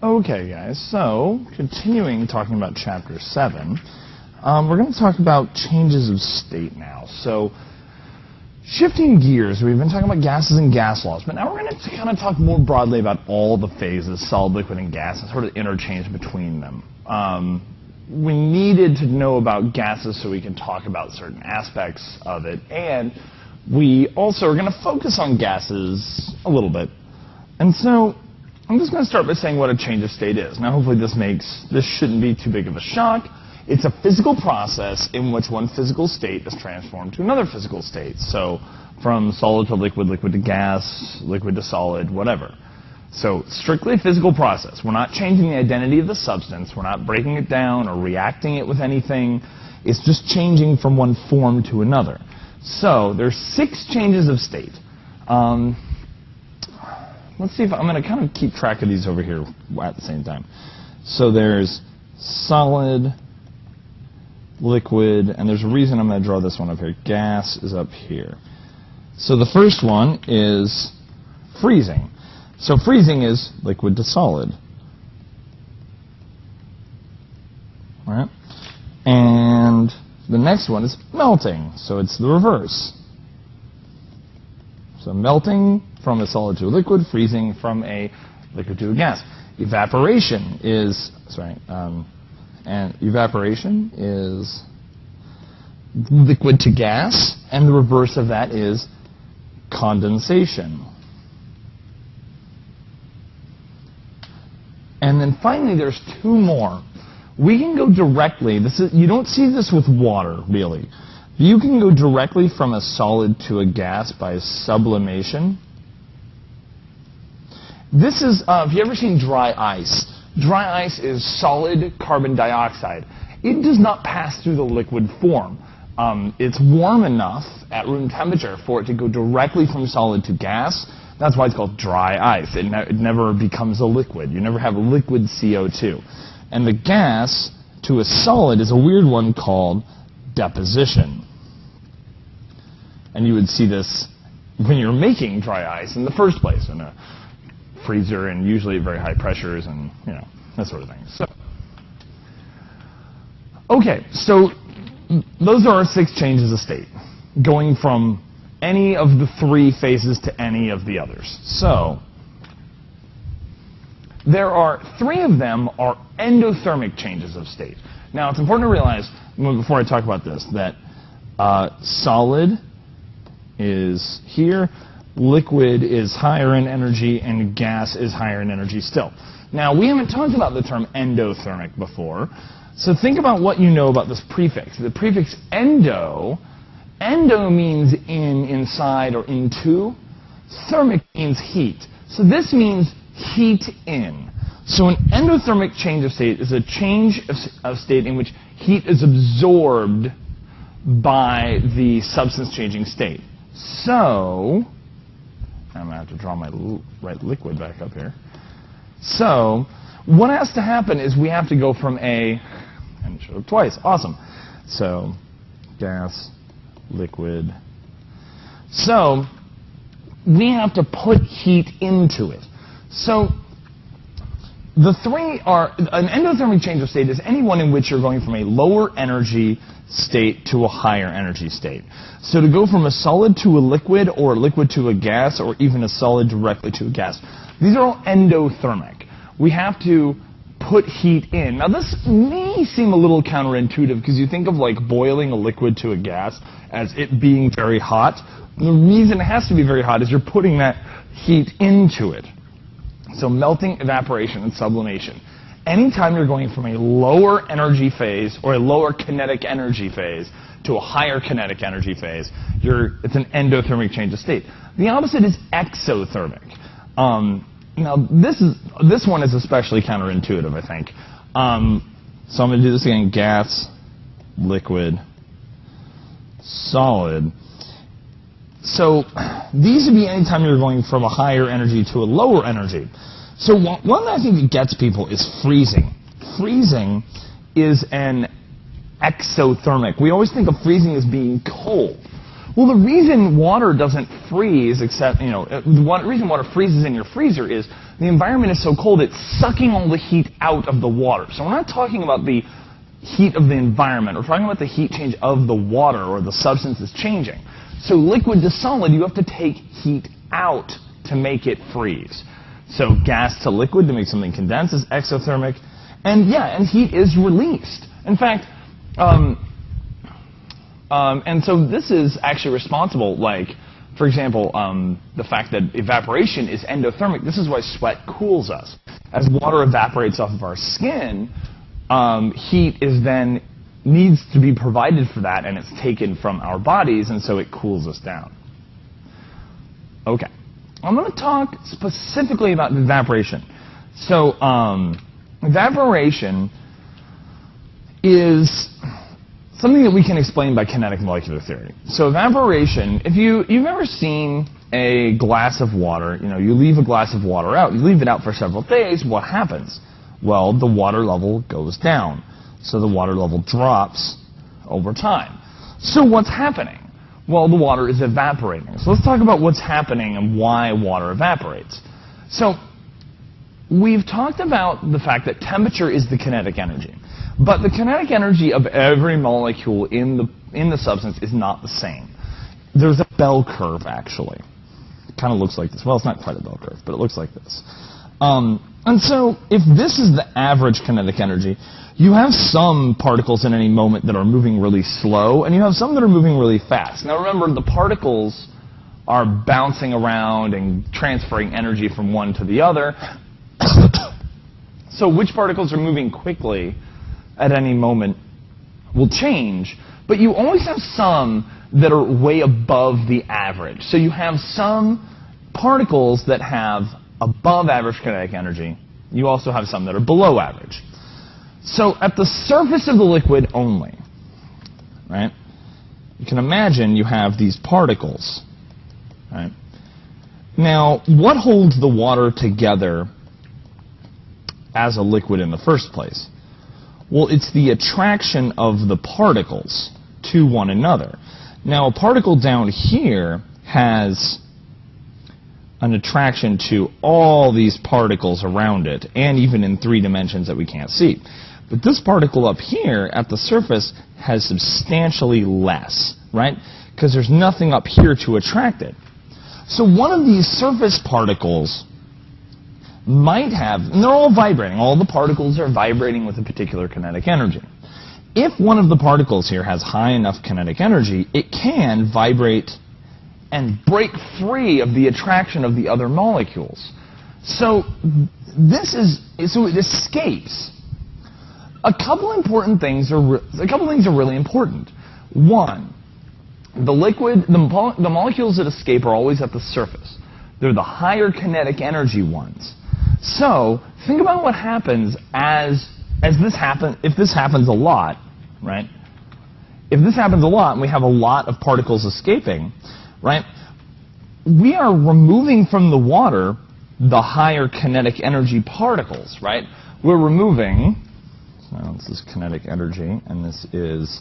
Okay, guys, so continuing talking about Chapter 7, we're going to talk about changes of state now. So, shifting gears, we've been talking about gases and gas laws, but now we're going to kind of talk more broadly about all the phases, solid, liquid, and gas, and sort of interchange between them. We needed to know about gases so we can talk about certain aspects of it, and we also are going to focus on gases a little bit. And so, I'm just going to start by saying what a change of state is. Now, hopefully this shouldn't be too big of a shock. It's a physical process in which one physical state is transformed to another physical state. So, from solid to liquid, liquid to gas, liquid to solid, whatever. So, strictly a physical process. We're not changing the identity of the substance. We're not breaking it down or reacting it with anything. It's just changing from one form to another. So, there's 6 changes of state. Let's see if I'm going to kind of keep track of these over here at the same time. So there's solid, liquid, and there's a reason I'm going to draw this one up here. Gas is up here. So the first one is freezing. So freezing is liquid to solid. All right? And the next one is melting. So it's the reverse. So melting from a solid to a liquid, freezing from a liquid to a gas. Evaporation is, evaporation is liquid to gas, and the reverse of that is condensation. And then finally, there's 2 more. We can go directly. You don't see this with water, really. You can go directly from a solid to a gas by sublimation. This is, have you ever seen dry ice? Dry ice is solid carbon dioxide. It does not pass through the liquid form. It's warm enough at room temperature for it to go directly from solid to gas. That's why it's called dry ice. It never becomes a liquid. You never have a liquid CO2. And the gas to a solid is a weird one called deposition. And you would see this when you're making dry ice in the first place, in a freezer and usually at very high pressures and, that sort of thing. So, okay, so those are our 6 changes of state, going from any of the 3 phases to any of the others. So, there are 3 of them are endothermic changes of state. Now, it's important to realize, before I talk about this, that solid is here, liquid is higher in energy, and gas is higher in energy still. Now, we haven't talked about the term endothermic before, so think about what you know about this prefix. The prefix endo means in, inside, or into. Thermic means heat. So this means heat in. So an endothermic change of state is a change of state in which heat is absorbed by the substance changing state. So, I'm going to have to draw my right liquid back up here. So, what has to happen is we have to go from and show up twice. Awesome. So, gas, liquid. So, we have to put heat into it. So, the 3 are, an endothermic change of state is any one in which you're going from a lower energy state to a higher energy state. So to go from a solid to a liquid, or a liquid to a gas, or even a solid directly to a gas, these are all endothermic. We have to put heat in. Now this may seem a little counterintuitive because you think of like boiling a liquid to a gas as it being very hot. The reason it has to be very hot is you're putting that heat into it. So melting, evaporation, and sublimation. Anytime you're going from a lower energy phase or a lower kinetic energy phase to a higher kinetic energy phase, it's an endothermic change of state. The opposite is exothermic. Now this one is especially counterintuitive, I think. So I'm going to do this again: gas, liquid, solid. So these would be anytime you're going from a higher energy to a lower energy. So one that I think that gets people is freezing. Freezing is an exothermic. We always think of freezing as being cold. Well, the reason water doesn't freeze, the reason water freezes in your freezer is the environment is so cold, it's sucking all the heat out of the water. So we're not talking about the heat of the environment. We're talking about the heat change of the water, or the substance is changing. So liquid to solid, you have to take heat out to make it freeze. So gas to liquid to make something condense is exothermic. And yeah, and heat is released. In fact, and so this is actually responsible, like, for example, the fact that evaporation is endothermic. This is why sweat cools us. As water evaporates off of our skin, heat is then needs to be provided for that, and it's taken from our bodies, and so it cools us down. Okay. I'm going to talk specifically about evaporation. So evaporation is something that we can explain by kinetic molecular theory. So evaporation, if you've ever seen a glass of water, you leave a glass of water out, you leave it out for several days, what happens? Well, the water level goes down. So the water level drops over time. So what's happening? Well, the water is evaporating. So let's talk about what's happening and why water evaporates. So we've talked about the fact that temperature is the kinetic energy. But the kinetic energy of every molecule in the substance is not the same. There's a bell curve, actually. It kind of looks like this. Well, it's not quite a bell curve, but it looks like this. And so if this is the average kinetic energy, you have some particles in any moment that are moving really slow, and you have some that are moving really fast. Now remember, the particles are bouncing around and transferring energy from one to the other. So which particles are moving quickly at any moment will change, but you always have some that are way above the average. So you have some particles that have above average kinetic energy. You also have some that are below average. So at the surface of the liquid only, right, you can imagine you have these particles. Right? Now, what holds the water together as a liquid in the first place? Well, it's the attraction of the particles to one another. Now, a particle down here has an attraction to all these particles around it, and even in 3 dimensions that we can't see. But this particle up here at the surface has substantially less, right? Because there's nothing up here to attract it. So one of these surface particles might have, and they're all vibrating, all the particles are vibrating with a particular kinetic energy. If one of the particles here has high enough kinetic energy, it can vibrate and break free of the attraction of the other molecules. So it escapes. A couple things are really important. One, the molecules that escape are always at the surface. They're the higher kinetic energy ones. So think about what happens if this happens a lot, right? If this happens a lot and we have a lot of particles escaping, right? We are removing from the water the higher kinetic energy particles, right? We're removing, well, this is kinetic energy, and this is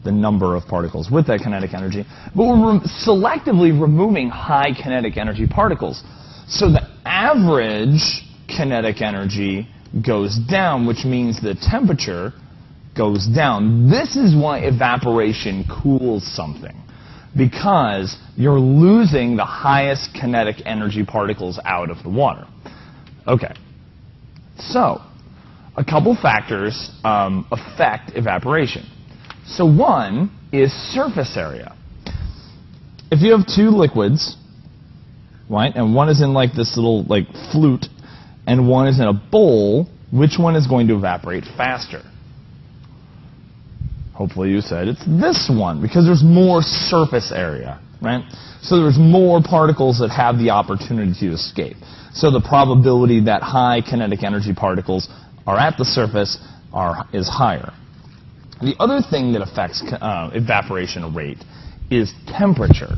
the number of particles with that kinetic energy, but we're selectively removing high kinetic energy particles. So the average kinetic energy goes down, which means the temperature goes down. This is why evaporation cools something, because you're losing the highest kinetic energy particles out of the water. Okay, so a couple factors affect evaporation. So one is surface area. If you have 2 liquids, right, and one is in like this little like flute, and one is in a bowl, which one is going to evaporate faster? Hopefully you said it's this one, because there's more surface area, right? So there's more particles that have the opportunity to escape. So the probability that high kinetic energy particles are at the surface is higher. The other thing that affects evaporation rate is temperature.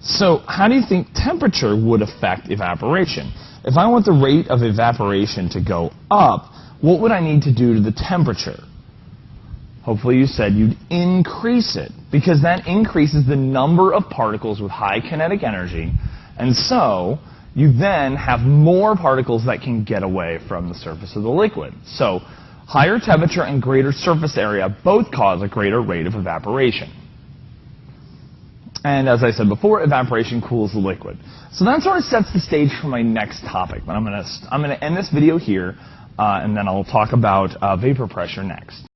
So how do you think temperature would affect evaporation? If I want the rate of evaporation to go up, what would I need to do to the temperature? Hopefully you said you'd increase it, because that increases the number of particles with high kinetic energy, and so you then have more particles that can get away from the surface of the liquid. So higher temperature and greater surface area both cause a greater rate of evaporation. And as I said before, evaporation cools the liquid. So that sort of sets the stage for my next topic. But I'm going to end this video here, and then I'll talk about vapor pressure next.